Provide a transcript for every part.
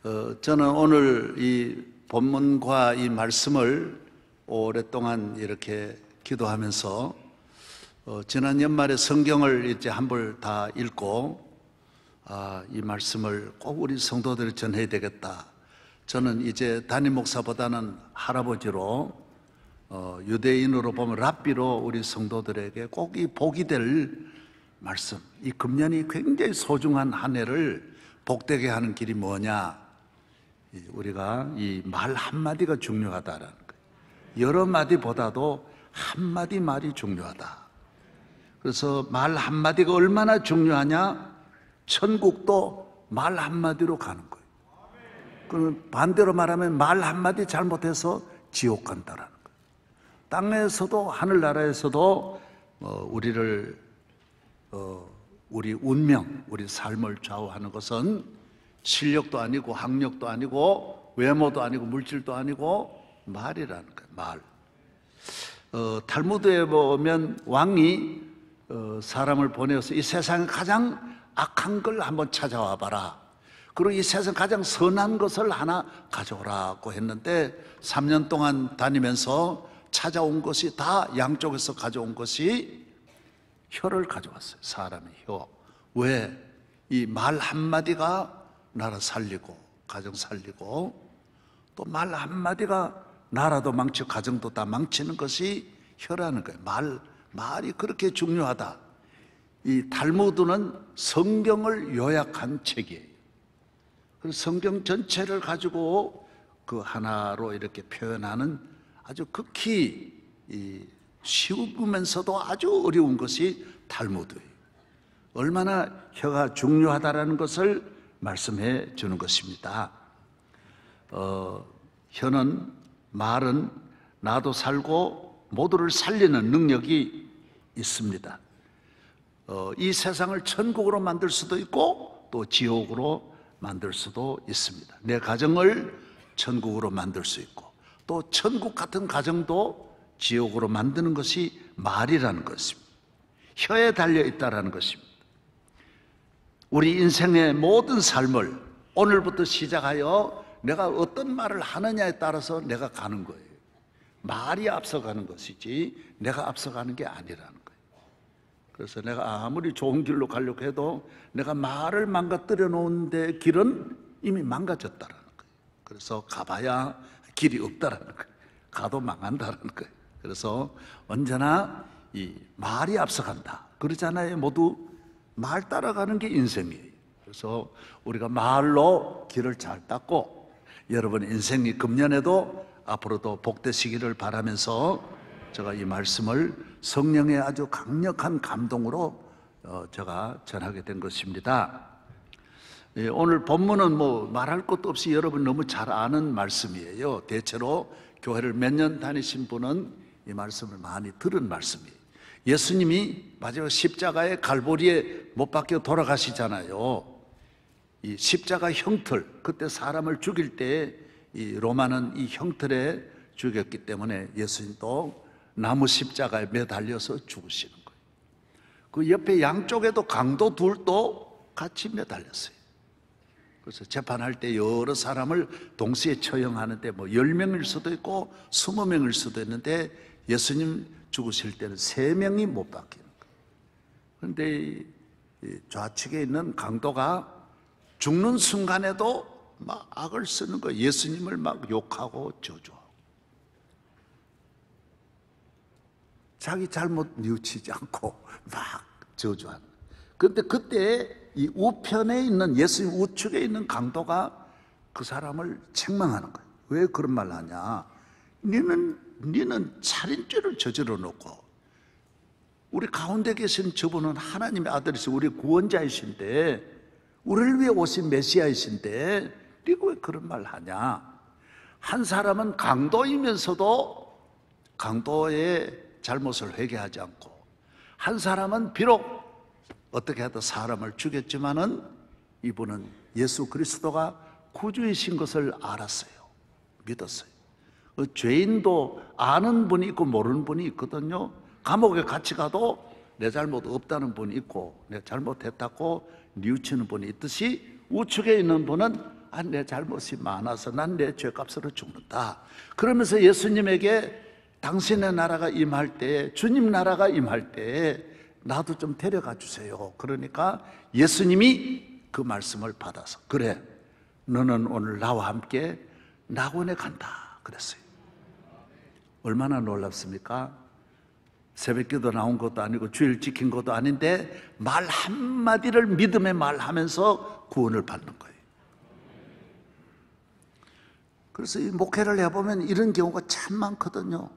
저는 오늘 이 본문과 이 말씀을 오랫동안 이렇게 기도하면서 지난 연말에 성경을 이제 한 벌 다 읽고 이 말씀을 꼭 우리 성도들이 전해야 되겠다. 저는 이제 담임 목사보다는 할아버지로 유대인으로 보면 랍비로 우리 성도들에게 꼭 이 복이 될 말씀, 이 금년이 굉장히 소중한 한 해를 복되게 하는 길이 뭐냐? 우리가 이 말 한마디가 중요하다라는 거예요. 여러 마디보다도 한마디 말이 중요하다. 그래서 말 한마디가 얼마나 중요하냐? 천국도 말 한마디로 가는 거예요. 그럼 반대로 말하면 말 한마디 잘못해서 지옥 간다라는 거예요. 땅에서도 하늘나라에서도 우리 운명, 우리 삶을 좌우하는 것은 실력도 아니고 학력도 아니고 외모도 아니고 물질도 아니고 말이라는 거예요. 말. 탈무드에 보면 왕이 사람을 보내서 이 세상에 가장 악한 걸 한번 찾아와 봐라. 그리고 이 세상 가장 선한 것을 하나 가져오라고 했는데 3년 동안 다니면서 찾아온 것이 다 양쪽에서 가져온 것이 혀를 가져왔어요. 사람의 혀. 왜? 이 말 한마디가 나라 살리고 가정 살리고 또 말 한마디가 나라도 망치고 가정도 다 망치는 것이 혀라는 거예요. 말이 그렇게 중요하다. 이 탈무드는 성경을 요약한 책이에요. 그래서 성경 전체를 가지고 그 하나로 이렇게 표현하는 아주 극히 쉬우면서도 아주 어려운 것이 탈무드예요. 얼마나 혀가 중요하다라는 것을 말씀해 주는 것입니다. 말은 나도 살고 모두를 살리는 능력이 있습니다. 이 세상을 천국으로 만들 수도 있고 또 지옥으로 만들 수도 있습니다. 내 가정을 천국으로 만들 수 있고 또 천국 같은 가정도 지옥으로 만드는 것이 말이라는 것입니다. 혀에 달려 있다는 것입니다. 우리 인생의 모든 삶을 오늘부터 시작하여 내가 어떤 말을 하느냐에 따라서 내가 가는 거예요. 말이 앞서가는 것이지 내가 앞서가는 게 아니라는 거예요. 그래서 내가 아무리 좋은 길로 가려고 해도 내가 말을 망가뜨려 놓은 데 길은 이미 망가졌다라는 거예요. 그래서 가봐야 길이 없다라는 거예요. 가도 망한다라는 거예요. 그래서 언제나 이 말이 앞서간다. 그러잖아요. 모두 말 따라가는 게 인생이에요. 그래서 우리가 말로 길을 잘 닦고 여러분 인생이 금년에도 앞으로도 복되시기를 바라면서 제가 이 말씀을 성령의 아주 강력한 감동으로 제가 전하게 된 것입니다. 오늘 본문은 뭐 말할 것도 없이 여러분 너무 잘 아는 말씀이에요. 대체로 교회를 몇 년 다니신 분은 이 말씀을 많이 들은 말씀이에요. 예수님이 마지막 십자가의 갈보리에 못 박혀 돌아가시잖아요. 이 십자가 형틀, 그때 사람을 죽일 때 이 로마는 이 형틀에 죽였기 때문에 예수님도 나무 십자가에 매달려서 죽으시는 거예요. 그 옆에 양쪽에도 강도 둘도 같이 매달렸어요. 그래서 재판할 때 여러 사람을 동시에 처형하는데 뭐 10명일 수도 있고 20명일 수도 있는데 예수님 죽으실 때는 3명이 못 박히는 거예요. 그런데 좌측에 있는 강도가 죽는 순간에도 막 악을 쓰는 거예요. 예수님을 막 욕하고 저주하고. 자기 잘못 뉘우치지 않고 막 저주하는. 그런데 그때 이 우편에 있는 예수님 우측에 있는 강도가 그 사람을 책망하는 거예요. 왜 그런 말 하냐? 니는 살인죄를 저질러 놓고 우리 가운데 계신 저분은 하나님의 아들이시고 우리 구원자이신데 우리를 위해 오신 메시아이신데 네가 왜 그런 말 하냐? 한 사람은 강도이면서도 강도의 잘못을 회개하지 않고 한 사람은 비록 어떻게 하든 사람을 죽였지만은 이분은 예수 그리스도가 구주이신 것을 알았어요. 믿었어요. 죄인도 아는 분이 있고 모르는 분이 있거든요. 감옥에 같이 가도 내 잘못 없다는 분이 있고 내 잘못했다고 뉘우치는 분이 있듯이 우측에 있는 분은 내 잘못이 많아서 난 내 죄값으로 죽는다. 그러면서 예수님에게 당신의 나라가 임할 때, 주님 나라가 임할 때 나도 좀 데려가 주세요. 그러니까 예수님이 그 말씀을 받아서, 그래, 너는 오늘 나와 함께 낙원에 간다 그랬어요. 얼마나 놀랍습니까? 새벽기도 나온 것도 아니고 주일 지킨 것도 아닌데 말 한마디를 믿음의 말하면서 구원을 받는 거예요. 그래서 이 목회를 해보면 이런 경우가 참 많거든요.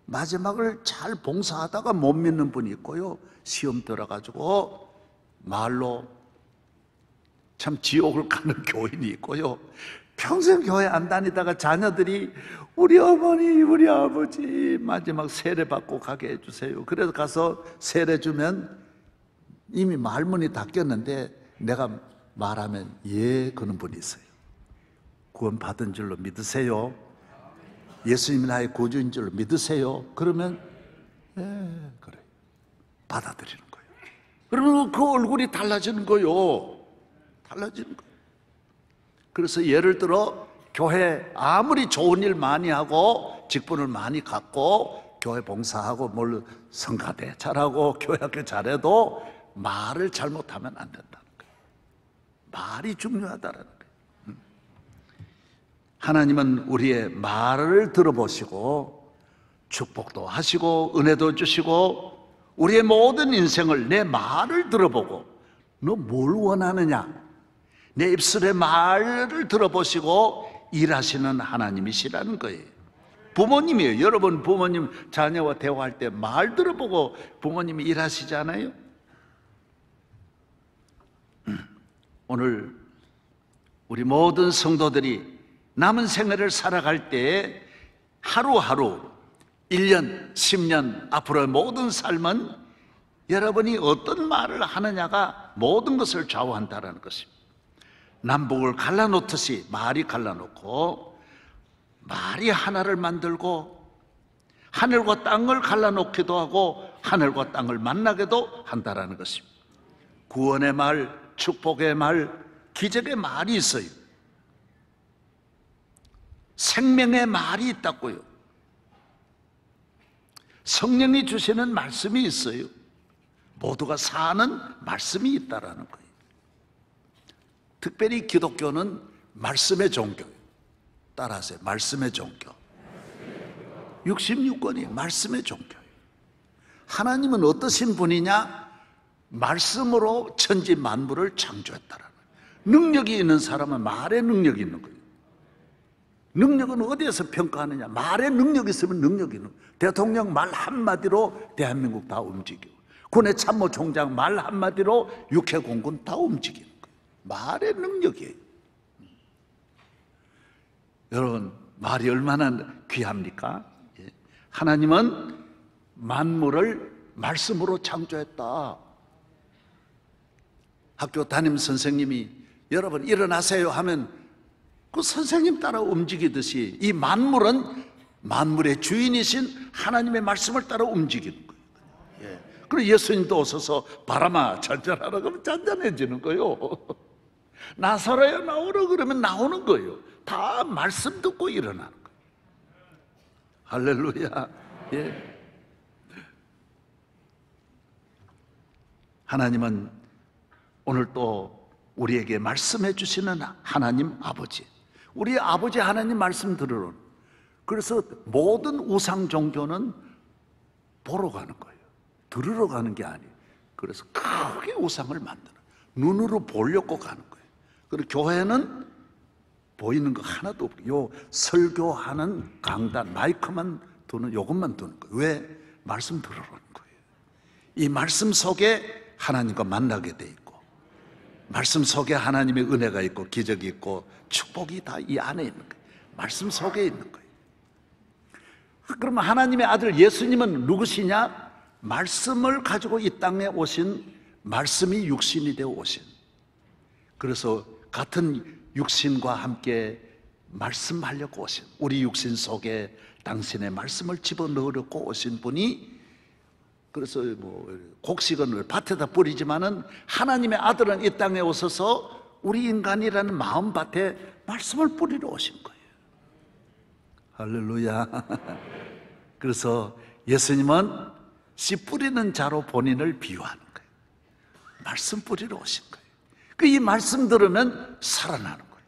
마지막을 잘 봉사하다가 못 믿는 분이 있고요, 시험 들어가지고 말로 참 지옥을 가는 교인이 있고요, 평생 교회 안 다니다가 자녀들이 우리 어머니 우리 아버지 마지막 세례 받고 가게 해주세요. 그래서 가서 세례 주면 이미 말문이 닫혔는데 내가 말하면 예 그런 분이 있어요. 구원 받은 줄로 믿으세요? 예수님이 나의 구주인 줄로 믿으세요? 그러면 예 그래, 받아들이는 거예요. 그러면 그 얼굴이 달라지는 거예요. 달라지는 거예요. 그래서 예를 들어 교회 아무리 좋은 일 많이 하고 직분을 많이 갖고 교회 봉사하고 뭘 성가대 잘하고 교회학교 잘해도 말을 잘못하면 안 된다는 거예요. 말이 중요하다는 거예요. 하나님은 우리의 말을 들어보시고 축복도 하시고 은혜도 주시고 우리의 모든 인생을 내 말을 들어보고 너 뭘 원하느냐, 내 입술의 말을 들어보시고 일하시는 하나님이시라는 거예요. 부모님이에요. 여러분 부모님 자녀와 대화할 때 말 들어보고 부모님이 일하시잖아요. 오늘 우리 모든 성도들이 남은 생애를 살아갈 때 하루하루 1년, 10년 앞으로의 모든 삶은 여러분이 어떤 말을 하느냐가 모든 것을 좌우한다는 것입니다. 남북을 갈라놓듯이 말이 갈라놓고 말이 하나를 만들고 하늘과 땅을 갈라놓기도 하고 하늘과 땅을 만나게도 한다는 것입니다. 구원의 말, 축복의 말, 기적의 말이 있어요. 생명의 말이 있다고요. 성령이 주시는 말씀이 있어요. 모두가 사는 말씀이 있다라는 거예요. 특별히 기독교는 말씀의 종교예요. 따라하세요. 말씀의 종교. 66권이 말씀의 종교예요. 하나님은 어떠신 분이냐? 말씀으로 천지 만물을 창조했다라는 거예요. 능력이 있는 사람은 말에 능력이 있는 거예요. 능력은 어디에서 평가하느냐? 말에 능력이 있으면 능력이 있는 거예요. 대통령 말 한마디로 대한민국 다 움직이고 군의 참모총장 말 한마디로 육해공군 다 움직이는 거예요. 말의 능력이에요. 여러분 말이 얼마나 귀합니까? 하나님은 만물을 말씀으로 창조했다. 학교 담임 선생님이 여러분 일어나세요 하면 그 선생님 따라 움직이듯이 이 만물은 만물의 주인이신 하나님의 말씀을 따라 움직이는 거예요. 그리고 예수님도 오셔서 바람아 잔잔하라 그러면 잔잔해지는 거예요. 나서라요 나오라 그러면 나오는 거예요. 다 말씀 듣고 일어나는 거예요. 할렐루야. 예. 하나님은 오늘 또 우리에게 말씀해 주시는 하나님 아버지, 우리 아버지 하나님 말씀 들으러. 그래서 모든 우상 종교는 보러 가는 거예요. 들으러 가는 게 아니에요. 그래서 크게 우상을 만드는, 눈으로 보려고 가는 거예요. 그리고 교회는 보이는 거 하나도 없고 요 설교하는 강단 마이크만 두는, 요것만 두는 거예요. 왜? 말씀 들으러는 거예요. 이 말씀 속에 하나님과 만나게 돼 있고, 말씀 속에 하나님의 은혜가 있고 기적이 있고 축복이 다 이 안에 있는 거예요. 말씀 속에 있는 거예요. 그러면 하나님의 아들 예수님은 누구시냐? 말씀을 가지고 이 땅에 오신, 말씀이 육신이 되어 오신, 그래서 같은 육신과 함께 말씀하려고 오신, 우리 육신 속에 당신의 말씀을 집어넣으려고 오신 분이, 그래서 뭐 곡식은 밭에다 뿌리지만은 하나님의 아들은 이 땅에 오셔서 우리 인간이라는 마음밭에 말씀을 뿌리러 오신 거예요. 할렐루야. 그래서 예수님은 씨 뿌리는 자로 본인을 비유하는 거예요. 말씀 뿌리러 오신 거예요. 이 말씀 들으면 살아나는 거예요.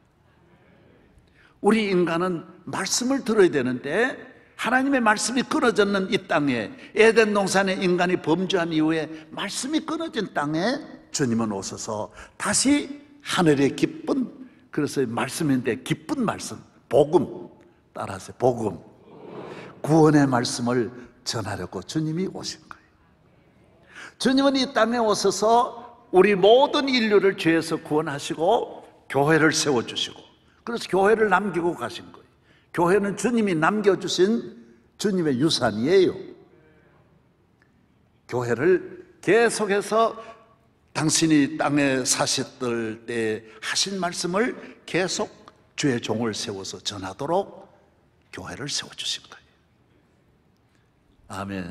우리 인간은 말씀을 들어야 되는데 하나님의 말씀이 끊어졌는 이 땅에, 에덴 동산에 인간이 범죄한 이후에 말씀이 끊어진 땅에 주님은 오셔서 다시 하늘의 기쁜, 그래서 말씀인데 기쁜 말씀, 복음, 따라서 복음, 구원의 말씀을 전하려고 주님이 오신 거예요. 주님은 이 땅에 오셔서 우리 모든 인류를 죄에서 구원하시고 교회를 세워주시고, 그래서 교회를 남기고 가신 거예요. 교회는 주님이 남겨주신 주님의 유산이에요. 교회를 계속해서 당신이 땅에 사셨을 때 하신 말씀을 계속 주의 종을 세워서 전하도록 교회를 세워주신 거예요. 아멘.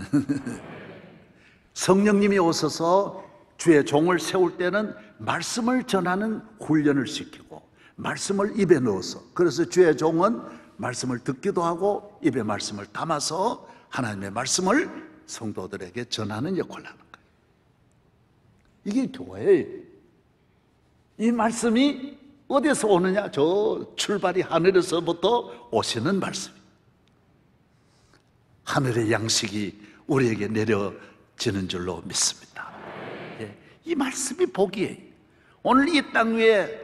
성령님이 오셔서 주의 종을 세울 때는 말씀을 전하는 훈련을 시키고 말씀을 입에 넣어서, 그래서 주의 종은 말씀을 듣기도 하고 입에 말씀을 담아서 하나님의 말씀을 성도들에게 전하는 역할을 하는 거예요. 이게 교회예요. 이 말씀이 어디서 오느냐? 저 출발이 하늘에서부터 오시는 말씀이에요. 하늘의 양식이 우리에게 내려지는 줄로 믿습니다. 이 말씀이 복이에요. 오늘 이 땅 위에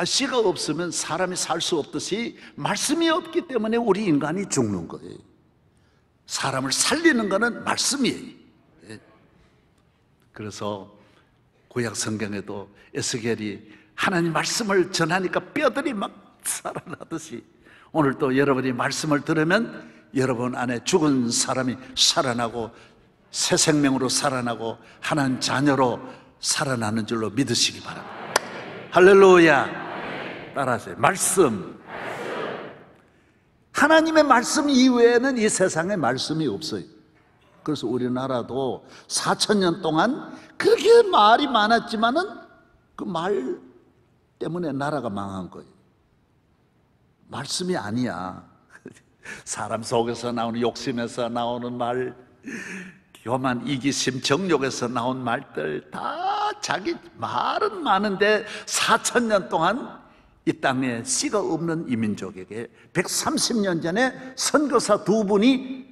씨가 없으면 사람이 살 수 없듯이 말씀이 없기 때문에 우리 인간이 죽는 거예요. 사람을 살리는 것은 말씀이에요. 그래서 구약 성경에도 에스겔이 하나님 말씀을 전하니까 뼈들이 막 살아나듯이 오늘 또 여러분이 말씀을 들으면 여러분 안에 죽은 사람이 살아나고 새 생명으로 살아나고 하나님 자녀로 살아나는 줄로 믿으시기 바랍니다. 할렐루야. 따라하세요. 말씀. 하나님의 말씀 이외에는 이 세상에 말씀이 없어요. 그래서 우리나라도 4,000년 동안 그렇게 말이 많았지만은 그 말 때문에 나라가 망한 거예요. 말씀이 아니야. 사람 속에서 나오는, 욕심에서 나오는 말, 교만, 이기심, 정욕에서 나온 말들 다 자기 말은 많은데 4,000년 동안 이 땅에 씨가 없는 이민족에게 130년 전에 선교사 두 분이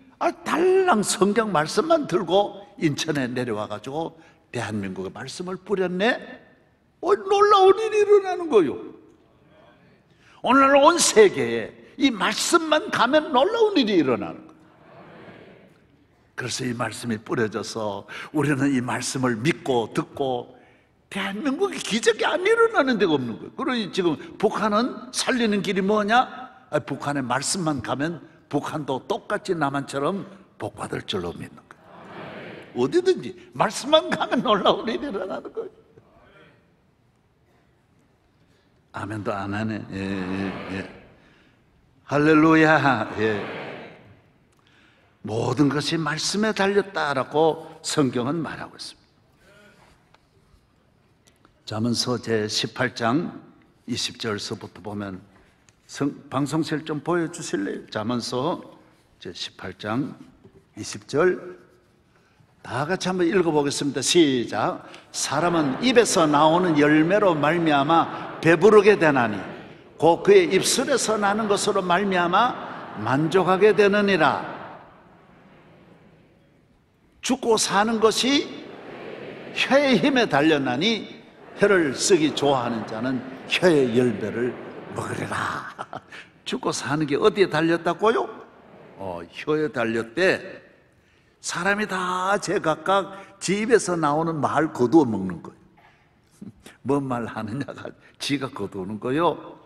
달랑 성경 말씀만 들고 인천에 내려와가지고 대한민국의 말씀을 뿌렸네. 놀라운 일이 일어나는 거예요. 오늘날 온 세계에 이 말씀만 가면 놀라운 일이 일어나는 거예요. 그래서 이 말씀이 뿌려져서 우리는 이 말씀을 믿고 듣고 대한민국에 기적이 안 일어나는 데가 없는 거예요. 그러니 지금 북한은 살리는 길이 뭐냐? 북한의 말씀만 가면 북한도 똑같이 남한처럼 복받을 줄로 믿는 거예요. 어디든지 말씀만 가면 놀라운 일이 일어나는 거예요. 아멘도 안 하네. 예. 할렐루야. 예. 모든 것이 말씀에 달렸다라고 성경은 말하고 있습니다. 잠언서 제18장 20절서부터 보면 방송실 좀 보여주실래요? 잠언서 제18장 20절 다 같이 한번 읽어보겠습니다. 시작. 사람은 입에서 나오는 열매로 말미암아 배부르게 되나니 곧 그의 입술에서 나는 것으로 말미암아 만족하게 되느니라. 죽고 사는 것이 혀의 힘에 달렸나니 혀를 쓰기 좋아하는 자는 혀의 열매를 먹으리라. 죽고 사는 게 어디에 달렸다고요? 혀에 달렸대. 사람이 다 제각각 지 입에서 나오는 말 거두어 먹는 거예요. 뭔 말 하느냐가 지가 거두는 거예요.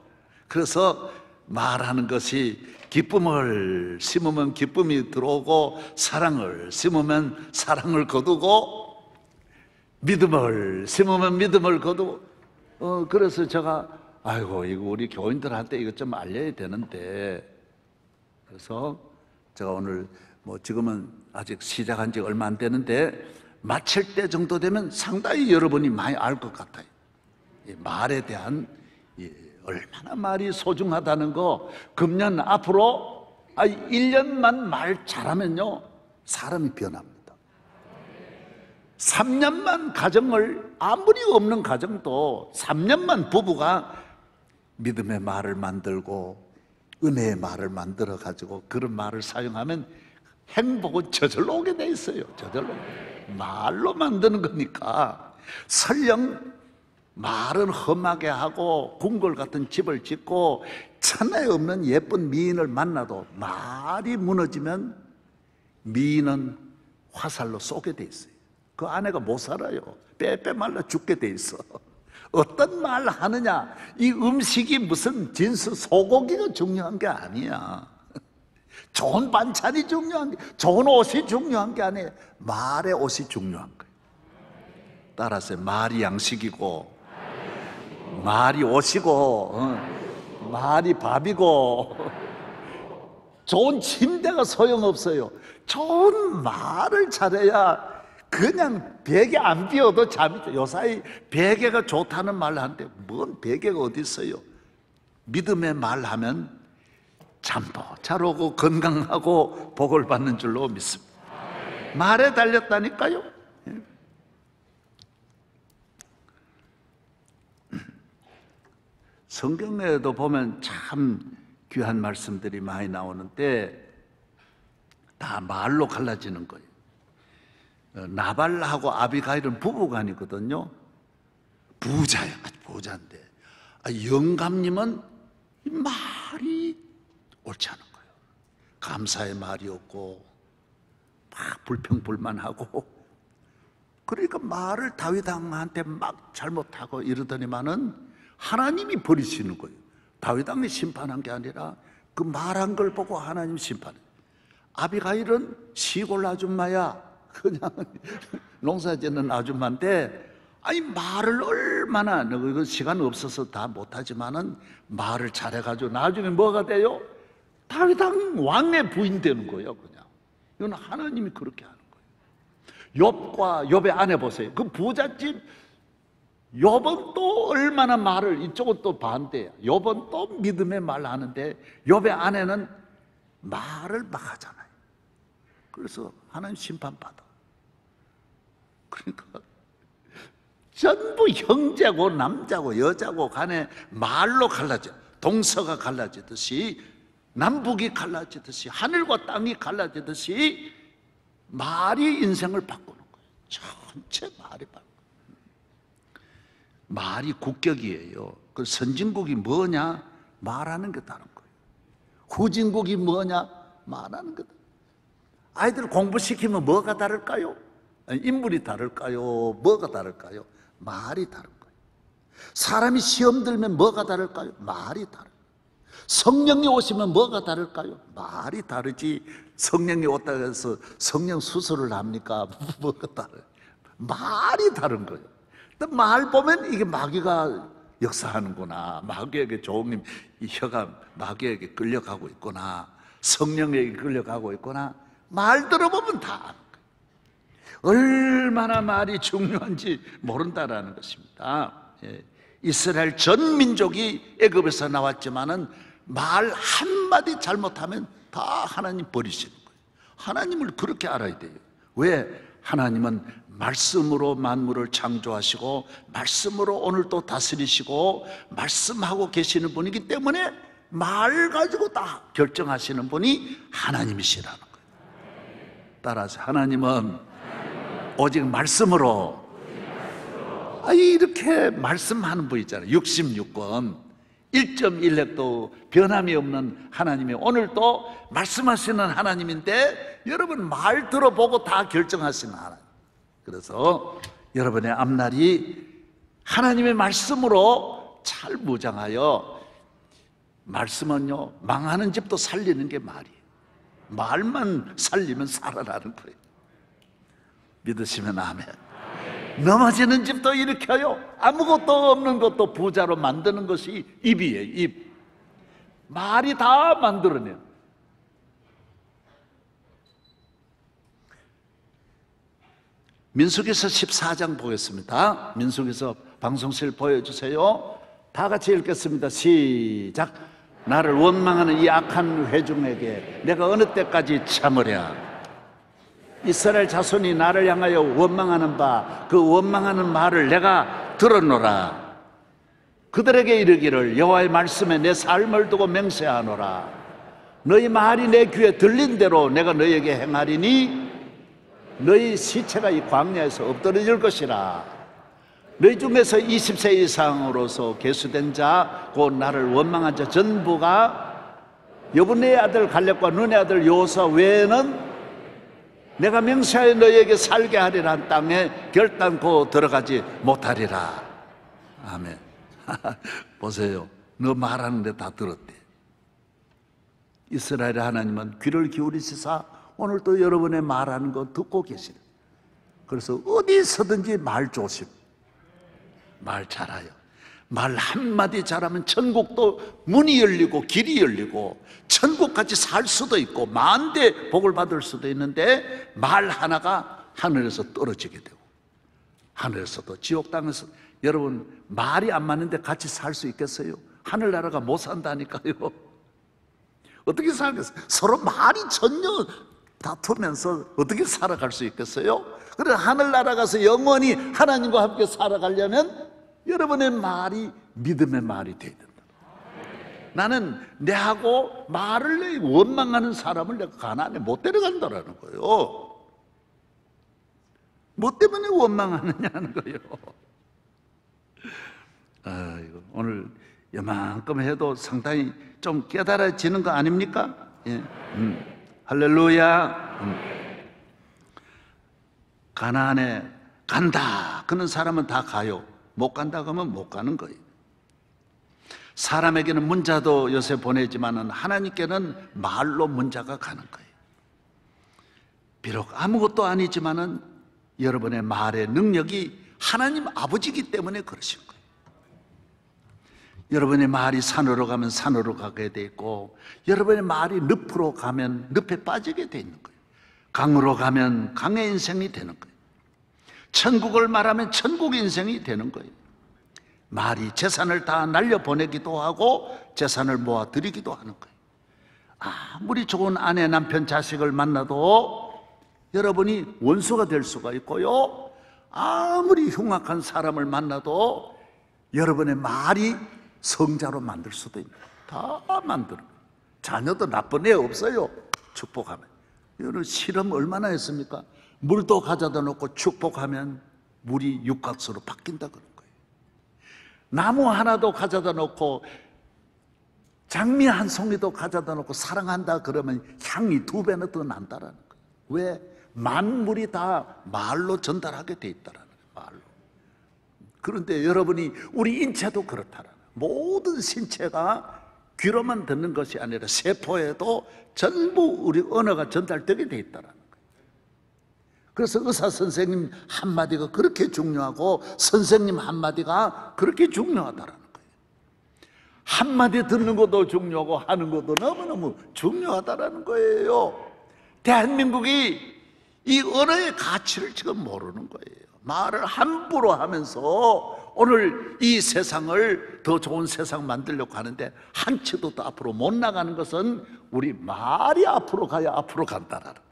그래서 말하는 것이 기쁨을 심으면 기쁨이 들어오고 사랑을 심으면 사랑을 거두고 믿음을 심으면 믿음을 거두고 그래서 제가 아이고 이거 우리 교인들한테 이것 좀 알려야 되는데 그래서 제가 오늘 지금은 아직 시작한 지 얼마 안 되는데 마칠 때 정도 되면 상당히 여러분이 많이 알 것 같아요. 이 말에 대한 예, 얼마나 말이 소중하다는 거. 금년 앞으로 1년만 말 잘하면요 사람이 변합니다. 3년만 가정을, 아무리 없는 가정도 3년만 부부가 믿음의 말을 만들고 은혜의 말을 만들어 가지고 그런 말을 사용하면 행복은 저절로 오게 돼 있어요. 저절로. 말로 만드는 거니까. 설령 말은 험하게 하고 궁궐 같은 집을 짓고 천하에 없는 예쁜 미인을 만나도 말이 무너지면 미인은 화살로 쏘게 돼 있어요. 그 아내가 못 살아요. 빼빼 말라 죽게 돼 있어. 어떤 말 하느냐, 이 음식이 무슨 진수 소고기가 중요한 게 아니야. 좋은 반찬이 중요한 게, 좋은 옷이 중요한 게 아니에요. 말의 옷이 중요한 거예요. 따라서 말이 양식이고 말이 옷이고 말이 밥이고 좋은 침대가 소용없어요. 좋은 말을 잘해야 그냥 베개 안 비워도 잠이 요 사이 베개가 좋다는 말을 하는데 뭔 베개가 어디 있어요. 믿음의 말하면 잠도 잘 오고 건강하고 복을 받는 줄로 믿습니다. 말에 달렸다니까요. 성경에도 보면 참 귀한 말씀들이 많이 나오는데 다 말로 갈라지는 거예요. 나발하고 아비가일은 부부간이거든요. 부자야, 부자인데 영감님은 말이 옳지 않은 거예요. 감사의 말이 없고 막 불평불만하고, 그러니까 말을 다윗 왕한테 막 잘못하고 이러더니만은 하나님이 버리시는 거예요. 다윗 왕이 심판한 게 아니라 그 말한 걸 보고 하나님 심판해요. 아비가일은 시골 아줌마야. 그냥 농사 짓는 아줌마인데 말을 얼마나, 시간 없어서 다 못하지만은 말을 잘해가지고 나중에 뭐가 돼요? 다윗 왕의 부인 되는 거예요. 그냥 이건 하나님이 그렇게 하는 거예요. 욥과 욥의 아내 보세요. 그 부잣집 욥은 또 얼마나 말을, 이쪽은 또 반대야. 욥은 또 믿음의 말 하는데 욥의 아내는 말을 막 하잖아요. 그래서 하나님 심판받아. 그러니까 전부 형제고 남자고 여자고 간에 말로 갈라져. 동서가 갈라지듯이, 남북이 갈라지듯이, 하늘과 땅이 갈라지듯이 말이 인생을 바꾸는 거예요. 전체 말이 바꾸는 거예요. 말이 국격이에요. 그 선진국이 뭐냐? 말하는 게 다른 거예요. 후진국이 뭐냐? 말하는 게 다른 거예요. 아이들 공부시키면 뭐가 다를까요? 인물이 다를까요? 뭐가 다를까요? 말이 다른 거예요. 사람이 시험 들면 뭐가 다를까요? 말이 다른 거예요. 성령이 오시면 뭐가 다를까요? 말이 다르지. 성령이 왔다 해서 성령 수술을 합니까? 뭐가 다르요? 말이 다른 거예요. 말 보면 이게 마귀가 역사하는구나. 마귀에게 조응님 이 혀가 마귀에게 끌려가고 있구나. 성령에게 끌려가고 있구나. 말 들어보면 다 아는 거예요. 얼마나 말이 중요한지 모른다라는 것입니다. 이스라엘 전 민족이 애굽에서 나왔지만은 말 한마디 잘못하면 다 하나님 버리시는 거예요. 하나님을 그렇게 알아야 돼요. 왜? 하나님은 말씀으로 만물을 창조하시고 말씀으로 오늘도 다스리시고 말씀하고 계시는 분이기 때문에 말 가지고 다 결정하시는 분이 하나님이시라는 거예요. 따라서 하나님은 오직 말씀으로, 이렇게 말씀하는 분 있잖아요. 66권 1.1획도 변함이 없는 하나님이 오늘도 말씀하시는 하나님인데 여러분 말 들어보고 다 결정하시는 하나님. 그래서 여러분의 앞날이 하나님의 말씀으로 잘 무장하여, 말씀은요 망하는 집도 살리는 게 말이에요. 말만 살리면 살아나는 거예요. 믿으시면 아멘. 넘어지는 집도 일으켜요. 아무것도 없는 것도 부자로 만드는 것이 입이에요. 입. 말이 다 만들어내요. 민수기서 14장 보겠습니다. 민수기서 방송실 보여주세요. 다 같이 읽겠습니다. 시작. 나를 원망하는 이 악한 회중에게 내가 어느 때까지 참으랴. 이스라엘 자손이 나를 향하여 원망하는 바 그 원망하는 말을 내가 들었노라. 그들에게 이르기를 여호와의 말씀에 내 삶을 두고 맹세하노라. 너희 말이 내 귀에 들린 대로 내가 너희에게 행하리니 너희 시체가 이 광야에서 엎드러질 것이라. 너희 중에서 20세 이상으로서 계수된 자 곧 나를 원망한 자 전부가 여분의 아들 갈렙과 눈의 아들 여호수아 외에는 내가 맹세하여 너희에게 살게 하리란 땅에 결단코 들어가지 못하리라. 아멘. 보세요. 너 말하는데 다 들었대. 이스라엘의 하나님은 귀를 기울이시사 오늘도 여러분의 말하는 거 듣고 계시네. 그래서 어디서든지 말 조심. 말 잘해요. 말 한마디 잘하면 천국도 문이 열리고 길이 열리고 천국같이 살 수도 있고 만대 복을 받을 수도 있는데 말 하나가 하늘에서 떨어지게 되고 하늘에서도 지옥 땅에서 여러분 말이 안 맞는데 같이 살 수 있겠어요? 하늘나라가 못 산다니까요. 어떻게 살겠어요? 서로 말이 전혀 다투면서 어떻게 살아갈 수 있겠어요? 그래 하늘나라 가서 영원히 하나님과 함께 살아가려면 여러분의 말이 믿음의 말이 돼야 된다. 나는 내하고 말을 원망하는 사람을 내가 가나안에 못 데려간다라는 거예요. 뭐 때문에 원망하느냐는 거예요. 이거 오늘 이만큼 해도 상당히 좀 깨달아지는 거 아닙니까? 예. 할렐루야. 가나안에 간다 그런 사람은 다 가요. 못 간다 그러면 못 가는 거예요. 사람에게는 문자도 요새 보내지만은 하나님께는 말로 문자가 가는 거예요. 비록 아무것도 아니지만은 여러분의 말의 능력이 하나님 아버지이기 때문에 그러신 거예요. 여러분의 말이 산으로 가면 산으로 가게 돼 있고 여러분의 말이 늪으로 가면 늪에 빠지게 돼 있는 거예요. 강으로 가면 강의 인생이 되는 거예요. 천국을 말하면 천국 인생이 되는 거예요. 말이 재산을 다 날려보내기도 하고 재산을 모아드리기도 하는 거예요. 아무리 좋은 아내, 남편, 자식을 만나도 여러분이 원수가 될 수가 있고요. 아무리 흉악한 사람을 만나도 여러분의 말이 성자로 만들 수도 있는 거예요. 다 만들어요. 자녀도 나쁜 애 없어요. 축복하면. 여러분 실험 얼마나 했습니까? 물도 가져다 놓고 축복하면 물이 육각수로 바뀐다 그런 거예요. 나무 하나도 가져다 놓고 장미 한 송이도 가져다 놓고 사랑한다 그러면 향이 2배나 더 난다라는 거예요. 왜? 만물이 다 말로 전달하게 돼 있다라는 거예요. 말로. 그런데 여러분이 우리 인체도 그렇다라는 거예요. 모든 신체가 귀로만 듣는 것이 아니라 세포에도 전부 우리 언어가 전달되게 돼 있다라는 거예요. 그래서 의사 선생님 한마디가 그렇게 중요하고 선생님 한마디가 그렇게 중요하다라는 거예요. 한마디 듣는 것도 중요하고 하는 것도 너무너무 중요하다라는 거예요. 대한민국이 이 언어의 가치를 지금 모르는 거예요. 말을 함부로 하면서 오늘 이 세상을 더 좋은 세상 만들려고 하는데 한 치도 더 앞으로 못 나가는 것은 우리 말이 앞으로 가야 앞으로 간다라는 거예요.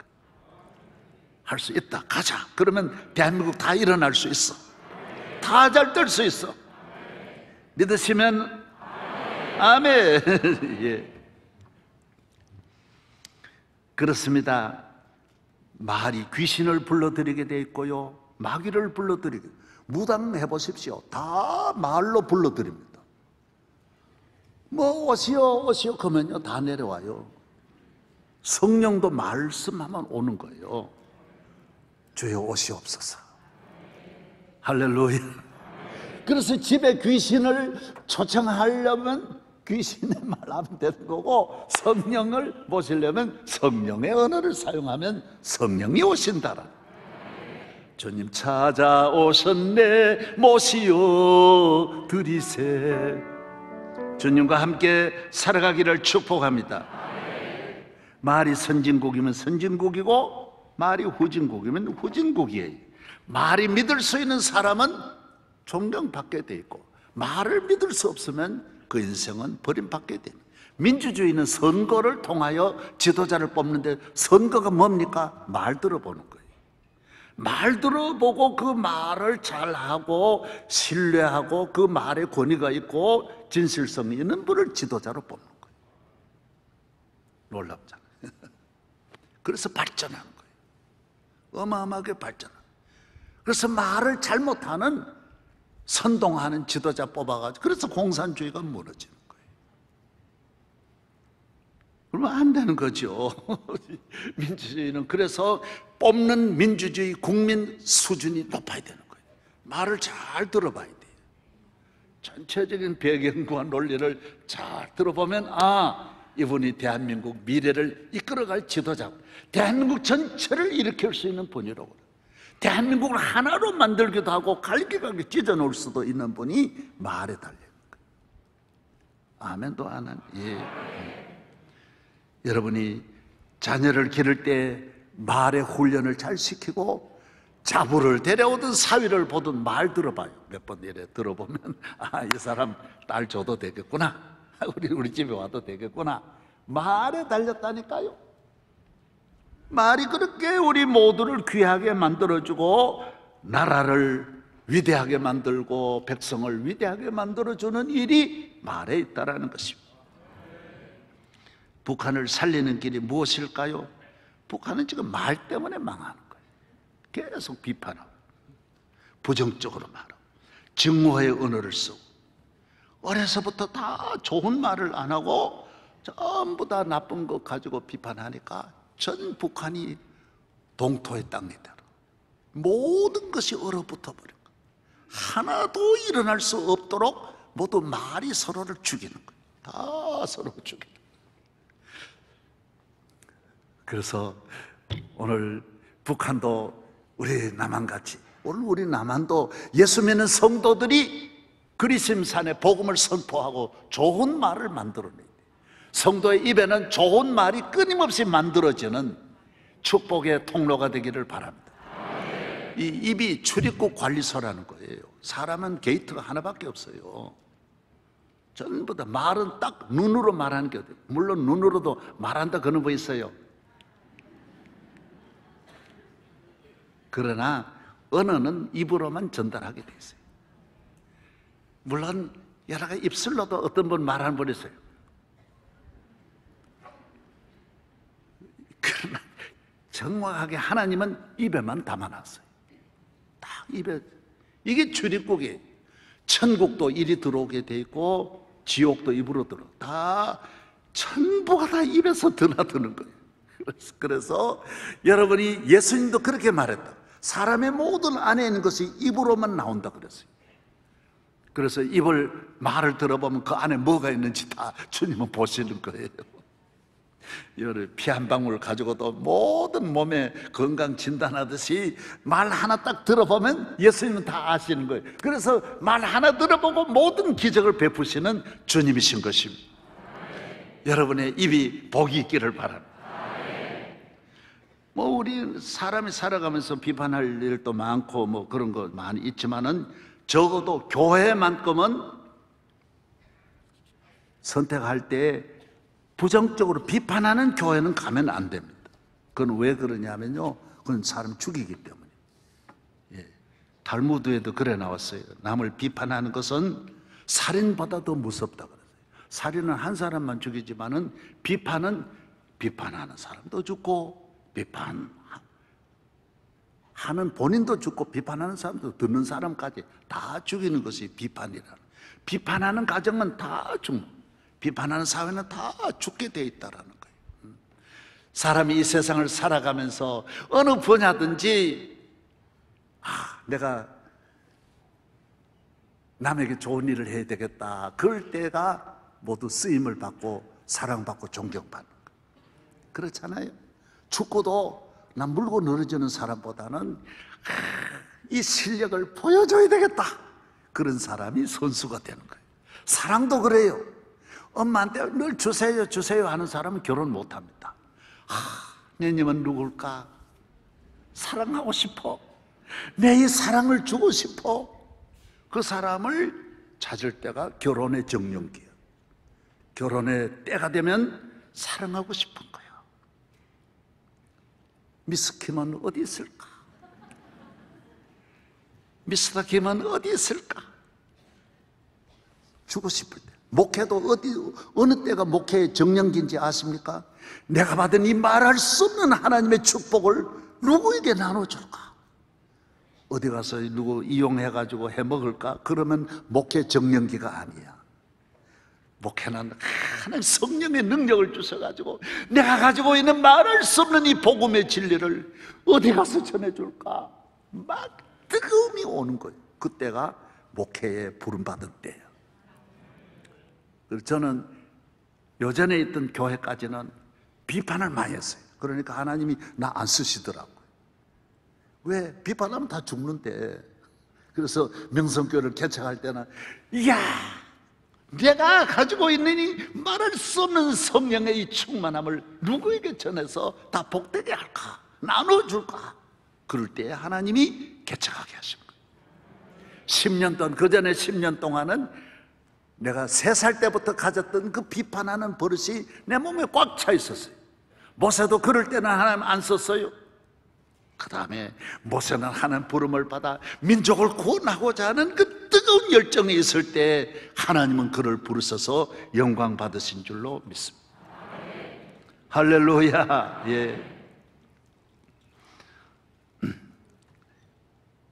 할 수 있다. 가자. 그러면 대한민국 다 일어날 수 있어. 다 잘 될 수 있어. 믿으시면 아멘. 예. 그렇습니다. 말이 귀신을 불러들이게 돼 있고요. 마귀를 불러들이게. 무당 해보십시오. 다 말로 불러들입니다. 뭐 오시오 오시오 그러면요 다 내려와요. 성령도 말씀하면 오는 거예요. 주여 오시옵소서. 할렐루야. 그래서 집에 귀신을 초청하려면 귀신의 말하면 되는 거고 성령을 모시려면 성령의 언어를 사용하면 성령이 오신다라. 주님 찾아오셨네 모시어 드리세. 주님과 함께 살아가기를 축복합니다. 말이 선진국이면 선진국이고 말이 후진국이면 후진국이에요. 말이 믿을 수 있는 사람은 존경받게 돼 있고 말을 믿을 수 없으면 그 인생은 버림받게 됩니다. 민주주의는 선거를 통하여 지도자를 뽑는데, 선거가 뭡니까? 말 들어보는 거예요. 말 들어보고 그 말을 잘하고 신뢰하고 그 말에 권위가 있고 진실성이 있는 분을 지도자로 뽑는 거예요. 놀랍잖아요. 그래서 발전하는 거예요. 어마어마하게 발전하는 거예요. 그래서 말을 잘못하는, 선동하는 지도자 뽑아가지고, 그래서 공산주의가 무너지는 거예요. 그러면 안 되는 거죠. 민주주의는 그래서 뽑는 민주주의 국민 수준이 높아야 되는 거예요. 말을 잘 들어봐야 돼요. 전체적인 배경과 논리를 잘 들어보면, 아, 이분이 대한민국 미래를 이끌어갈 지도자, 대한민국 전체를 일으킬 수 있는 분이라고. 대한민국을 하나로 만들기도 하고 갈기갈기 찢어놓을 수도 있는 분이 말에 달려있는 거예요. 아멘도 안 하는. 예. 여러분이 자녀를 기를 때 말의 훈련을 잘 시키고, 자부를 데려오든 사위를 보든 말 들어봐요. 몇 번 이래 들어보면, 아, 이 사람 딸 줘도 되겠구나, 우리 집에 와도 되겠구나. 말에 달렸다니까요. 말이 그렇게 우리 모두를 귀하게 만들어주고 나라를 위대하게 만들고 백성을 위대하게 만들어주는 일이 말에 있다는 것입니다. 북한을 살리는 길이 무엇일까요? 북한은 지금 말 때문에 망하는 거예요. 계속 비판하고 부정적으로 말하고 증오의 언어를 쓰고, 어려서부터 다 좋은 말을 안 하고 전부 다 나쁜 것 가지고 비판하니까 전 북한이 동토의 땅이 되라. 모든 것이 얼어붙어 버린 거예요. 하나도 일어날 수 없도록 모두 말이 서로를 죽이는 거예요. 다 서로 죽이는 거예요. 그래서 오늘 북한도 우리 남한같이, 오늘 우리 남한도 예수 믿는 성도들이 그리심산에 복음을 선포하고 좋은 말을 만들어내야 돼요. 성도의 입에는 좋은 말이 끊임없이 만들어지는 축복의 통로가 되기를 바랍니다. 이 입이 출입국 관리소라는 거예요. 사람은 게이트가 하나밖에 없어요. 전부 다 말은 딱 눈으로 말하는 게 어때요? 물론 눈으로도 말한다 그런 거 있어요. 그러나 언어는 입으로만 전달하게 돼 있어요. 물론 여러 가지 입술로도 어떤 분 말하는 분 있어요. 그러나 정확하게 하나님은 입에만 담아놨어요. 딱 입에. 이게 출입국이에요. 천국도 이리 들어오게 돼 있고 지옥도 입으로 들어. 다 전부가 다 입에서 드나드는 거예요. 그래서 여러분이, 예수님도 그렇게 말했다. 사람의 모든 안에 있는 것이 입으로만 나온다 그랬어요. 그래서 말을 들어보면 그 안에 뭐가 있는지 다 주님은 보시는 거예요. 피 한 방울 가지고도 모든 몸에 건강 진단하듯이 말 하나 딱 들어보면 예수님은 다 아시는 거예요. 그래서 말 하나 들어보고 모든 기적을 베푸시는 주님이신 것입니다. 여러분의 입이 복이 있기를 바랍니다. 우리 사람이 살아가면서 비판할 일도 많고 그런 거 많이 있지만은, 적어도 교회만큼은 선택할 때 부정적으로 비판하는 교회는 가면 안 됩니다. 그건 왜 그러냐면요, 그건 사람 죽이기 때문에. 탈무드에도 그래 나왔어요. 남을 비판하는 것은 살인보다 더 무섭다 그랬어요. 살인은 한 사람만 죽이지만은 비판은 비판하는 사람도 죽고, 비판하는 본인도 죽고, 비판하는 사람도 듣는 사람까지 다 죽이는 것이 비판이라는. 비판하는 가정은 다 비판하는 사회는 다 죽게 돼 있다라는 거예요. 사람이 이 세상을 살아가면서 어느 분야든지 내가 남에게 좋은 일을 해야 되겠다, 그럴 때가 모두 쓰임을 받고 사랑받고 존경받는 거예요. 그렇잖아요. 축구도 난 물고 늘어지는 사람보다는 이 실력을 보여줘야 되겠다, 그런 사람이 선수가 되는 거예요. 사랑도 그래요. 엄마한테 늘 주세요 주세요 하는 사람은 결혼 못합니다. 내님은 누굴까? 사랑하고 싶어. 내 이 사랑을 주고 싶어. 그 사람을 찾을 때가 결혼의 정년기예요. 결혼의 때가 되면 사랑하고 싶은 거예요. 미스 김은 어디 있을까? 미스터 김은 어디 있을까? 주고 싶을 때. 목회도 어느 때가 목회의 정년기인지 아십니까? 내가 받은 이 말할 수 없는 하나님의 축복을 누구에게 나눠줄까? 어디 가서 누구 이용해가지고 해먹을까? 그러면 목회 정년기가 아니야. 목회는 하나님 성령의 능력을 주셔가지고 내가 가지고 있는 말할 수 없는 이 복음의 진리를 어디 가서 전해줄까? 막 뜨거움이 오는 거예요. 그때가 목회에 부름받은 때예요. 그래서 저는 요전에 있던 교회까지는 비판을 많이 했어요. 그러니까 하나님이 나 안 쓰시더라고요. 왜? 비판하면 다 죽는데. 그래서 명성교회를 개척할 때는 이야, 내가 가지고 있는 이 말할 수 없는 성령의 이 충만함을 누구에게 전해서 다 복되게 할까? 나눠줄까? 그럴 때 하나님이 개척하게 하신 거예요. 10년 동안, 그 전에 10년 동안은 내가 3살 때부터 가졌던 그 비판하는 버릇이 내 몸에 꽉 차 있었어요. 모세도 그럴 때는 하나님 안 썼어요. 그 다음에 모세는 하나님 부름을 받아 민족을 구원하고자 하는 그 뜨거운 열정이 있을 때 하나님은 그를 부르셔서 영광 받으신 줄로 믿습니다. 할렐루야. 예.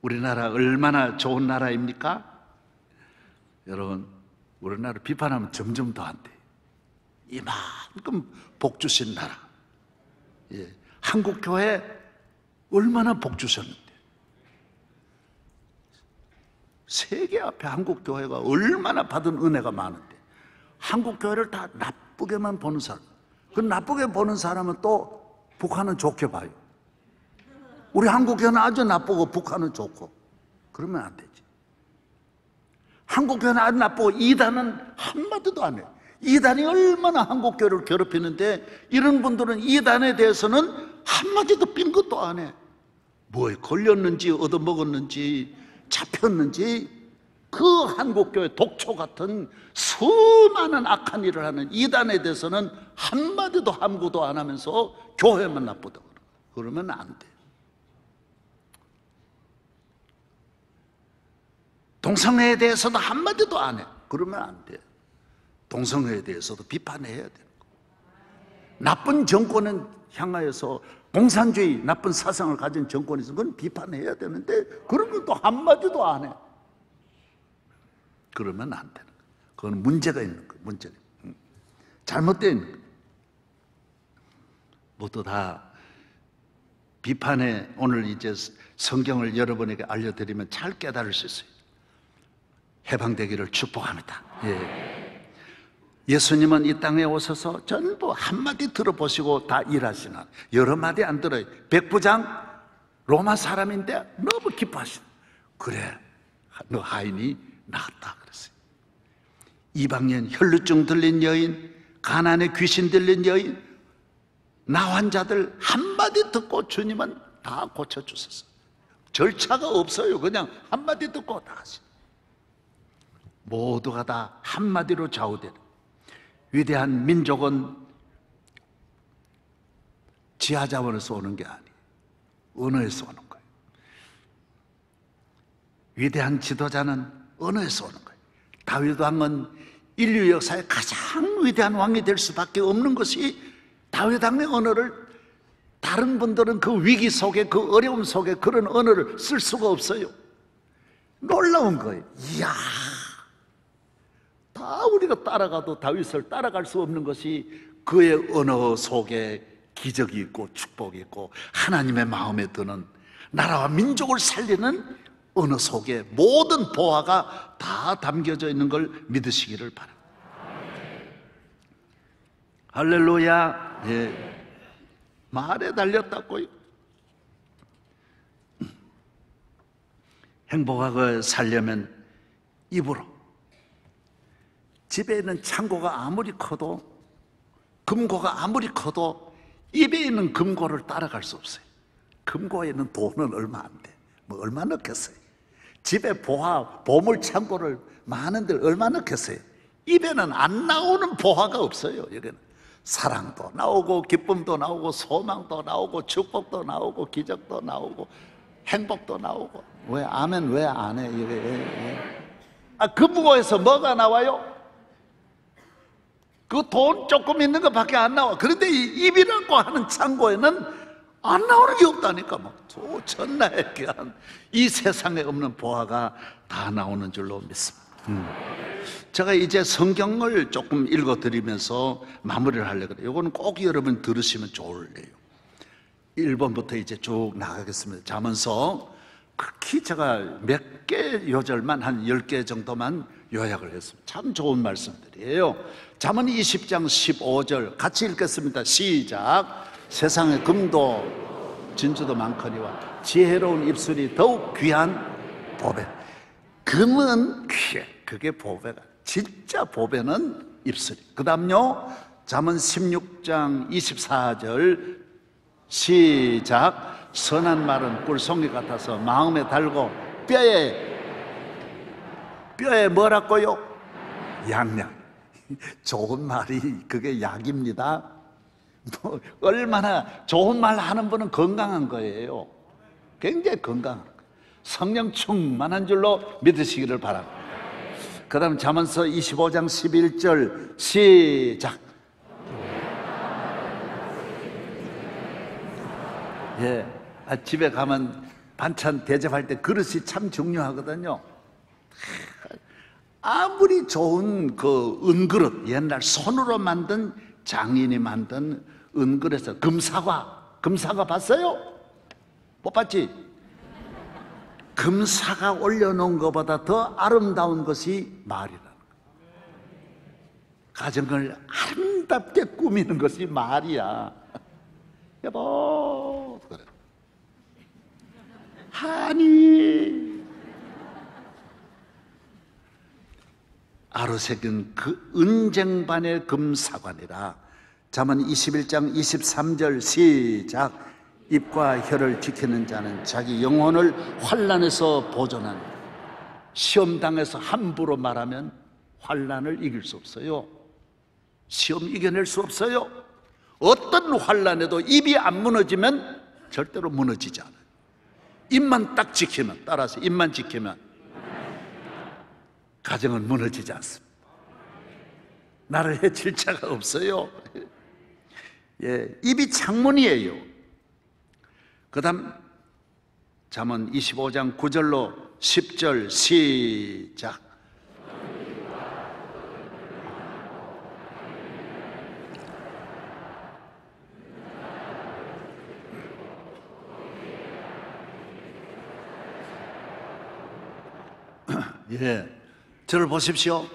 우리나라 얼마나 좋은 나라입니까? 여러분, 우리나라 비판하면 점점 더 안 돼. 이만큼 복 주신 나라. 예. 한국 교회 얼마나 복 주셨는데. 세계 앞에 한국 교회가 얼마나 받은 은혜가 많은데 한국 교회를 다 나쁘게만 보는 사람. 그 나쁘게 보는 사람은 또 북한은 좋게 봐요. 우리 한국 교회는 아주 나쁘고 북한은 좋고 그러면 안 되지. 한국 교회는 아주 나쁘고 이단은 한마디도 안 해요. 이단이 얼마나 한국 교회를 괴롭히는데 이런 분들은 이단에 대해서는 한마디도 빈 것도 안 해. 뭐에 걸렸는지 얻어먹었는지 잡혔는지 그 한국 교회 독초 같은 수많은 악한 일을 하는 이단에 대해서는 한마디도 함구도 안 하면서 교회만 나쁘다고 그러면 안 돼. 동성애에 대해서도 한마디도 안 해. 그러면 안 돼. 동성애에 대해서도 비판해야 되는 거. 나쁜 정권은 향하여서 공산주의, 나쁜 사상을 가진 정권이 있으면 그건 비판해야 되는데 그런 것도 한마디도 안 해. 그러면 안 되는 거예요. 그건 문제가 있는 거예요. 문제가. 잘못되어 있는 거예요. 모두 다 비판에 오늘 이제 성경을 여러분에게 알려드리면 잘 깨달을 수 있어요. 해방되기를 축복합니다. 예. 예수님은 이 땅에 오셔서 전부 한마디 들어보시고 다 일하시나 여러 마디 안 들어요. 백부장 로마 사람인데 너무 기뻐하시나. 그래, 너 하인이 나았다 그랬어요. 이방인, 혈루증 들린 여인, 가난에 귀신 들린 여인, 나 환자들 한마디 듣고 주님은 다 고쳐주셨어요. 절차가 없어요. 그냥 한마디 듣고 다 하시죠. 모두가 다 한마디로 좌우되는 위대한 민족은 지하자원에서 오는 게 아니에요. 언어에서 오는 거예요. 위대한 지도자는 언어에서 오는 거예요. 다윗 왕은 인류 역사의 가장 위대한 왕이 될 수밖에 없는 것이 다윗 왕의 언어를 다른 분들은 그 위기 속에 그 어려움 속에 그런 언어를 쓸 수가 없어요. 놀라운 거예요. 이야, 다 우리가 따라가도 다윗을 따라갈 수 없는 것이 그의 언어 속에 기적이 있고 축복이 있고 하나님의 마음에 드는 나라와 민족을 살리는 언어 속에 모든 보화가 다 담겨져 있는 걸 믿으시기를 바랍니다. 할렐루야. 예. 말에 달렸다고요. 행복하게 살려면 입으로. 집에 있는 창고가 아무리 커도 금고가 아무리 커도 입에 있는 금고를 따라갈 수 없어요. 금고에 있는 돈은 얼마 안 돼. 뭐 얼마 넣겠어요. 집에 보물 창고를 많은들 얼마나 넣겠어요? 입에는 안 나오는 보화가 없어요. 여기는 사랑도 나오고 기쁨도 나오고 소망도 나오고 축복도 나오고 기적도 나오고 행복도 나오고. 왜 아멘 왜 안 해? 금고에서 뭐가 나와요? 그 돈 조금 있는 것밖에 안 나와. 그런데 이 입이라고 하는 창고에는 안 나오는 게 없다니까. 뭐 천나의 귀한 이 세상에 없는 보화가 다 나오는 줄로 믿습니다. 제가 이제 성경을 조금 읽어드리면서 마무리를 하려고 그래요. 이거는 꼭 여러분 들으시면 좋을래요. 1번부터 이제 쭉 나가겠습니다. 잠언서 극히 제가 몇 개 요절만 한 10개 정도만 요약을 했습니다. 참 좋은 말씀들이에요. 잠언 20장 15절 같이 읽겠습니다. 시작. 세상에 금도 진주도 많거니와 지혜로운 입술이 더욱 귀한 보배. 금은 귀해. 그게 보배가. 진짜 보배는 입술이. 그 다음요. 잠언 16장 24절 시작. 선한 말은 꿀송이 같아서 마음에 달고 뼈에 뭐라고요? 양약. 좋은 말이 그게 약입니다. 얼마나 좋은 말 하는 분은 건강한 거예요. 굉장히 건강한 거예요. 성령 충만한 줄로 믿으시기를 바랍니다. 그 다음 잠언서 25장 11절 시작. 집에 가면 반찬 대접할 때 그릇이 참 중요하거든요. 아무리 좋은 그 은그릇, 옛날 손으로 만든 장인이 만든 은그릇에서 금사과 봤어요? 못 봤지? 금사가 올려놓은 것보다 더 아름다운 것이 말이라는 거예요. 가정을 아름답게 꾸미는 것이 말이야. 여보, 그래. 하니 아로새긴 그 은쟁반의 금사관이라. 잠언 21장 23절 시작. 입과 혀를 지키는 자는 자기 영혼을 환난에서 보존한다. 시험당해서 함부로 말하면 환난을 이길 수 없어요. 시험 이겨낼 수 없어요. 어떤 환난에도 입이 안 무너지면 절대로 무너지지 않아요. 입만 딱 지키면, 따라서 입만 지키면 가정은 무너지지 않습니다. 나를 해칠 자가 없어요. 입이 창문이에요. 그 다음 잠언 25장 9절로 10절 시작. 저를 보십시오.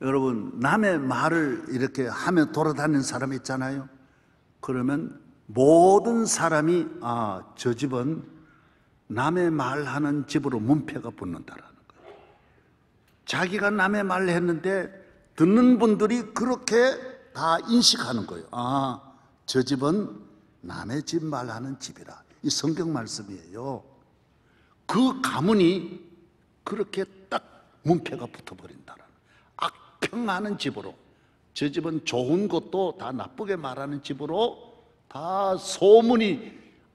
여러분, 남의 말을 이렇게 하며 돌아다니는 사람 있잖아요. 그러면 모든 사람이 저 집은 남의 말하는 집으로 문패가 붙는다라는 거예요. 자기가 남의 말을 했는데 듣는 분들이 그렇게 다 인식하는 거예요. 저 집은 남의 집 말하는 집이라. 이 성경 말씀이에요. 그 가문이 그렇게 딱 문패가 붙어버린다라는, 악평하는 집으로, 저 집은 좋은 것도 다 나쁘게 말하는 집으로 다 소문이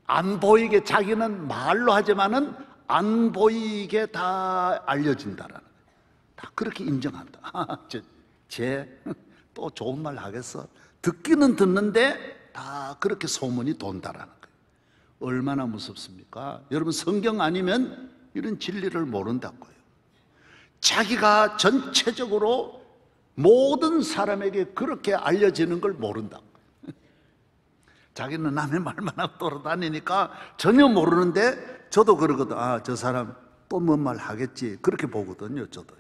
안 보이게, 자기는 말로 하지만은 안 보이게 다 알려진다라는, 다 그렇게 인정한다. 쟤 또 좋은 말 하겠어. 듣기는 듣는데 다 그렇게 소문이 돈다라는 거예요. 얼마나 무섭습니까? 여러분, 성경 아니면 이런 진리를 모른다고요. 자기가 전체적으로 모든 사람에게 그렇게 알려지는 걸 모른다고. 자기는 남의 말만 하고 돌아다니니까 전혀 모르는데, 저도 그러거든. 저 사람 또 뭔 말 하겠지, 그렇게 보거든요. 저도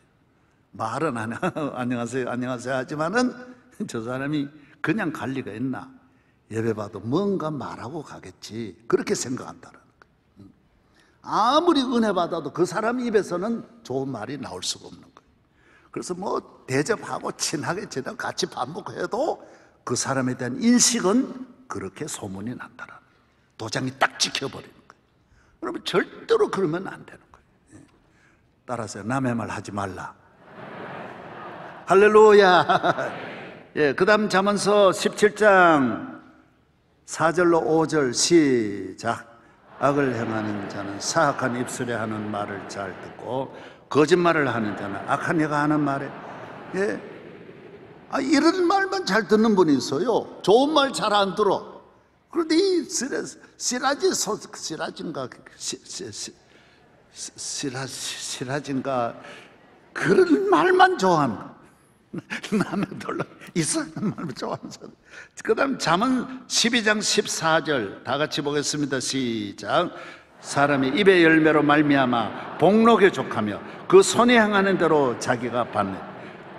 말은 안 안녕하세요 안녕하세요 하지만은 저 사람이 그냥 갈 리가 있나, 예배 봐도 뭔가 말하고 가겠지, 그렇게 생각한다는 거예요. 아무리 은혜 받아도 그 사람 입에서는 좋은 말이 나올 수가 없는 거예요. 그래서 뭐 대접하고 친하게 지내고 같이 밥 먹고 해도 그 사람에 대한 인식은 그렇게 소문이 난다라는, 도장이 딱 찍혀버리는 거예요. 여러분, 절대로 그러면 안 되는 거예요. 따라서 남의 말 하지 말라. 할렐루야. 예, 그 다음 잠언서 17장 4절로 5절 시작. 악을 행하는 자는 사악한 입술에 하는 말을 잘 듣고 거짓말을 하는 자는 악한 이가 하는 말에, 예, 이런 말만 잘 듣는 분이 있어요. 좋은 말 잘 안 들어. 그런데 이 시라진가 그런 말만 좋아하는 거. 남의 돌로 이상한 말만 좋아하는 사람. 그 다음 잠언 12장 14절 다 같이 보겠습니다. 시작. 사람이 입의 열매로 말미암아 복록에 족하며 그 손이 향하는 대로 자기가 받네.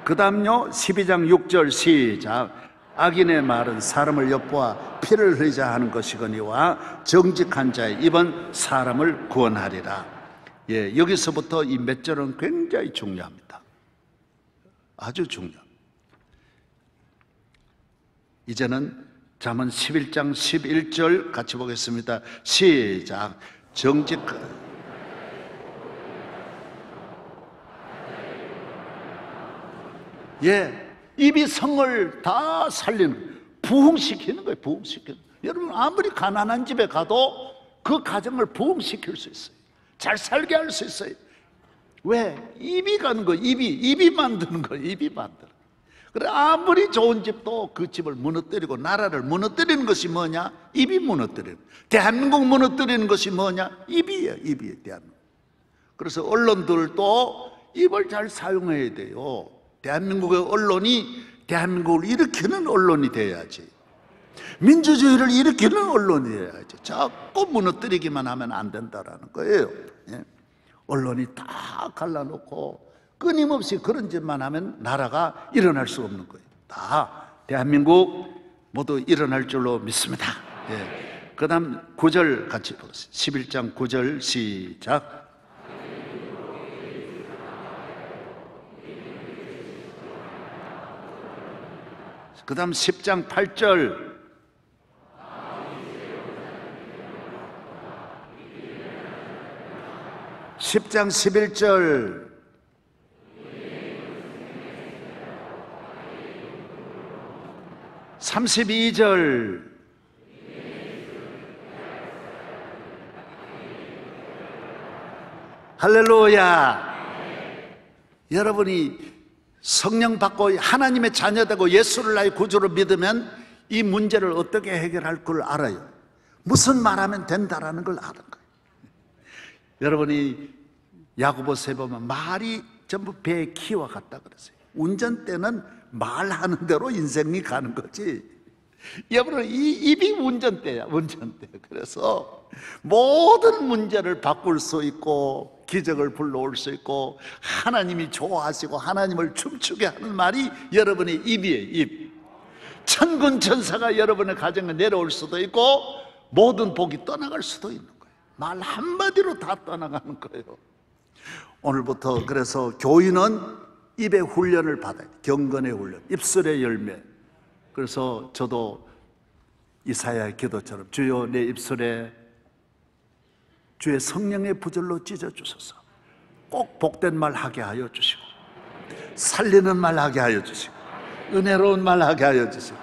그 다음요 12장 6절 시작. 악인의 말은 사람을 엿보아 피를 흘리자 하는 것이거니와 정직한 자의 입은 사람을 구원하리라. 예, 여기서부터 이 몇 절은 굉장히 중요합니다. 아주 중요합니다. 이제는 잠언 11장 11절 같이 보겠습니다. 시작. 예, 입이 성을 다 살리는, 부흥시키는 거예요. 부흥시키는. 여러분 아무리 가난한 집에 가도 그 가정을 부흥시킬 수 있어요. 잘 살게 할 수 있어요. 왜? 입이 가는 거예요. 입이 만드는 거예요. 입이 만드는. 그래, 아무리 좋은 집도 그 집을 무너뜨리고 나라를 무너뜨리는 것이 뭐냐? 입이 무너뜨리는. 대한민국 무너뜨리는 것이 뭐냐? 입이에요. 입이에요. 대한민국. 그래서 언론들도 입을 잘 사용해야 돼요. 대한민국의 언론이 대한민국을 일으키는 언론이 돼야지. 민주주의를 일으키는 언론이 돼야지. 자꾸 무너뜨리기만 하면 안 된다라는 거예요. 예. 언론이 다 갈라놓고 끊임없이 그런 짓만 하면 나라가 일어날 수 없는 거예요. 다 대한민국 모두 일어날 줄로 믿습니다. 예. 그 다음 9절 같이 보겠습니다. 11장 9절 시작. 그 다음 10장 8절. (10장) 11절. (32절) 할렐루야. 여러분이 성령 받고 하나님의 자녀되고 예수를 나의 구주로 믿으면 이 문제를 어떻게 해결할 걸 알아요. 무슨 말하면 된다라는 걸 아는 거예요. 여러분이 야고보서에 보면 말이 전부 배의 키와 같다 그랬어요. 운전대는 말하는 대로 인생이 가는 거지. 여러분 이 입이 운전대야. 운전대. 그래서 모든 문제를 바꿀 수 있고 기적을 불러올 수 있고 하나님이 좋아하시고 하나님을 춤추게 하는 말이 여러분의 입이에요. 입. 천군 천사가 여러분의 가정에 내려올 수도 있고 모든 복이 떠나갈 수도 있는 거예요. 말 한마디로 다 떠나가는 거예요. 오늘부터 그래서 교인은 입의 훈련을 받아요. 경건의 훈련, 입술의 열매. 그래서 저도 이사야의 기도처럼 주여 내 입술에 주의 성령의 부절로 찢어주소서. 꼭 복된 말 하게 하여 주시고 살리는 말 하게 하여 주시고 은혜로운 말 하게 하여 주시고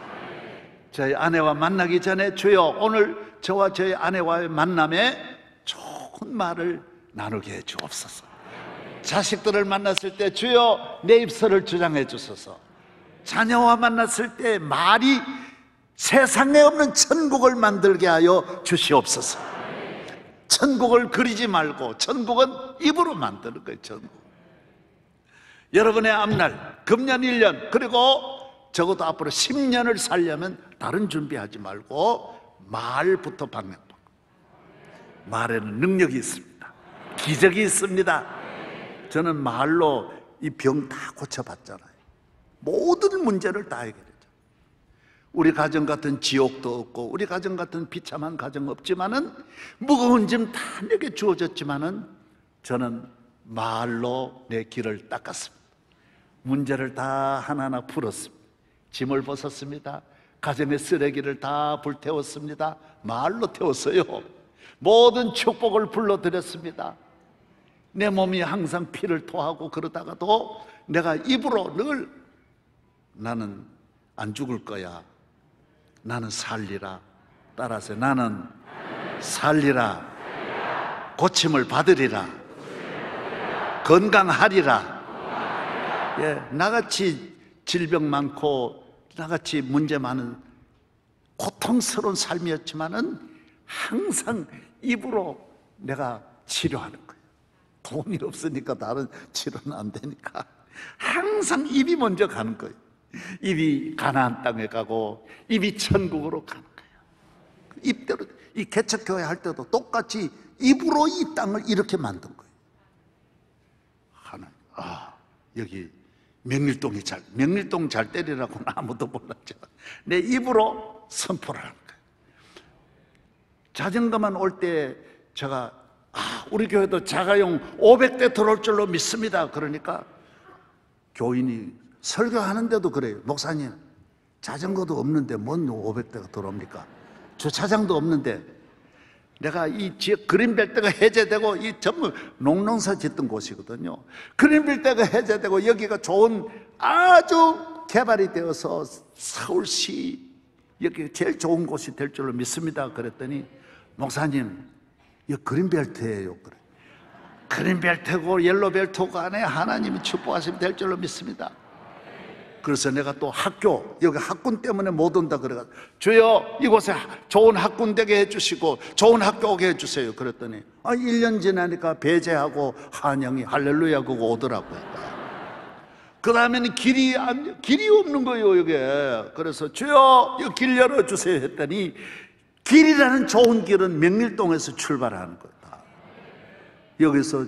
저희 아내와 만나기 전에 주여 오늘 저와 저희 아내와의 만남에 좋은 말을 나누게 해 주옵소서. 자식들을 만났을 때 주여 내 입술을 주장해 주소서. 자녀와 만났을 때 말이 세상에 없는 천국을 만들게 하여 주시옵소서. 천국을 그리지 말고 천국은 입으로 만드는 거예요. 천국. 여러분의 앞날 금년 1년 그리고 적어도 앞으로 10년을 살려면 다른 준비하지 말고 말부터 방향 바꿔. 말에는 능력이 있습니다. 기적이 있습니다. 저는 말로 이 병 다 고쳐봤잖아요. 모든 문제를 다 해결했죠. 우리 가정 같은 지옥도 없고 우리 가정 같은 비참한 가정 없지만은 무거운 짐 다 내게 주어졌지만은 저는 말로 내 길을 닦았습니다. 문제를 다 하나하나 풀었습니다. 짐을 벗었습니다. 가정의 쓰레기를 다 불태웠습니다. 말로 태웠어요. 모든 축복을 불러드렸습니다. 내 몸이 항상 피를 토하고 그러다가도 내가 입으로 늘 나는 안 죽을 거야, 나는 살리라. 따라서 나는 살리라, 고침을 받으리라, 건강하리라. 예, 나같이 질병 많고 나같이 문제 많은 고통스러운 삶이었지만은 항상 입으로 내가 치료하는 거예요. 돈이 없으니까 다른 치료는 안 되니까 항상 입이 먼저 가는 거예요. 입이 가나안 땅에 가고 입이 천국으로 가는 거예요. 입대로. 이 개척교회 할 때도 똑같이 입으로 이 땅을 이렇게 만든 거예요. 하나님, 여기 명일동 잘 때리라고는 아무도 몰랐죠. 내 입으로 선포를 하는 거예요. 자전거만 올 때 제가 우리 교회도 자가용 500대 들어올 줄로 믿습니다. 그러니까 교인이 설교하는데도 그래요. 목사님, 자전거도 없는데 뭔 500대가 들어옵니까? 주차장도 없는데. 내가 이 지역 그린벨트가 해제되고 이 전부 농농사 짓던 곳이거든요. 그린벨트가 해제되고 여기가 좋은 아주 개발이 되어서 서울시 여기 제일 좋은 곳이 될 줄로 믿습니다. 그랬더니 목사님, 이 그린벨트예요. 그래. 그린벨트고 옐로벨트고 안에 하나님이 축복하시면 될 줄로 믿습니다. 그래서 내가 또 학교, 여기 학군 때문에 못 온다 그래가지고 주여 이곳에 좋은 학군 되게 해주시고 좋은 학교 오게 해주세요. 그랬더니 1년 지나니까 배제하고 한영이 할렐루야 그거 오더라고요. 그 다음에는 길이 없는 거예요 여기에. 그래서 주여 이 길 열어주세요 했더니 길이라는 좋은 길은 명일동에서 출발하는 거예요. 다. 여기서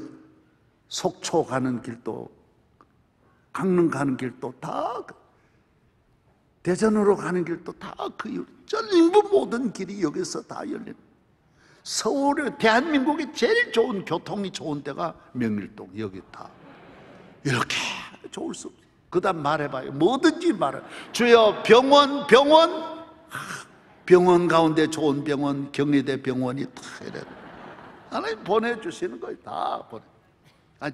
속초 가는 길도 강릉 가는 길도 다, 대전으로 가는 길도 다 전부 모든 길이 여기서 다 열리는. 서울에 대한민국의 제일 좋은 교통이 좋은 데가 명일동. 여기 다 이렇게 좋을 수 없어요. 그 다음 말해봐요. 뭐든지 말해. 주여 병원 가운데 좋은 병원, 경희대 병원이 다 이래. 하나님 보내주시는 거예요. 다 보내.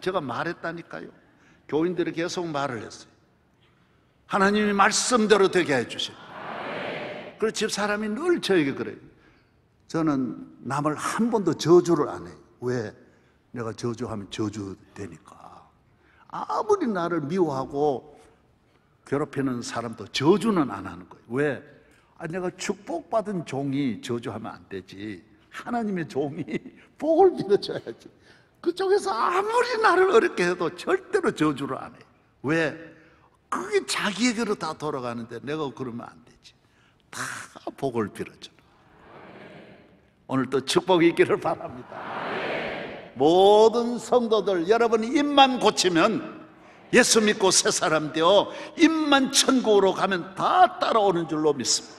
제가 말했다니까요. 교인들이 계속 말을 했어요. 하나님이 말씀대로 되게 해주세요. 그리고 집사람이 늘 저에게 그래요. 저는 남을 한 번도 저주를 안 해요. 왜? 내가 저주하면 저주되니까. 아무리 나를 미워하고 괴롭히는 사람도 저주는 안 하는 거예요. 왜? 내가 축복받은 종이 저주하면 안 되지. 하나님의 종이 복을 빌어줘야지. 그쪽에서 아무리 나를 어렵게 해도 절대로 저주를 안 해요. 왜? 그게 자기에게로 다 돌아가는데 내가 그러면 안 되지. 다 복을 빌어줘. 오늘 또 축복이 있기를 바랍니다. 모든 성도들, 여러분이 입만 고치면 예수 믿고 새 사람 되어 입만 천국으로 가면 다 따라오는 줄로 믿습니다.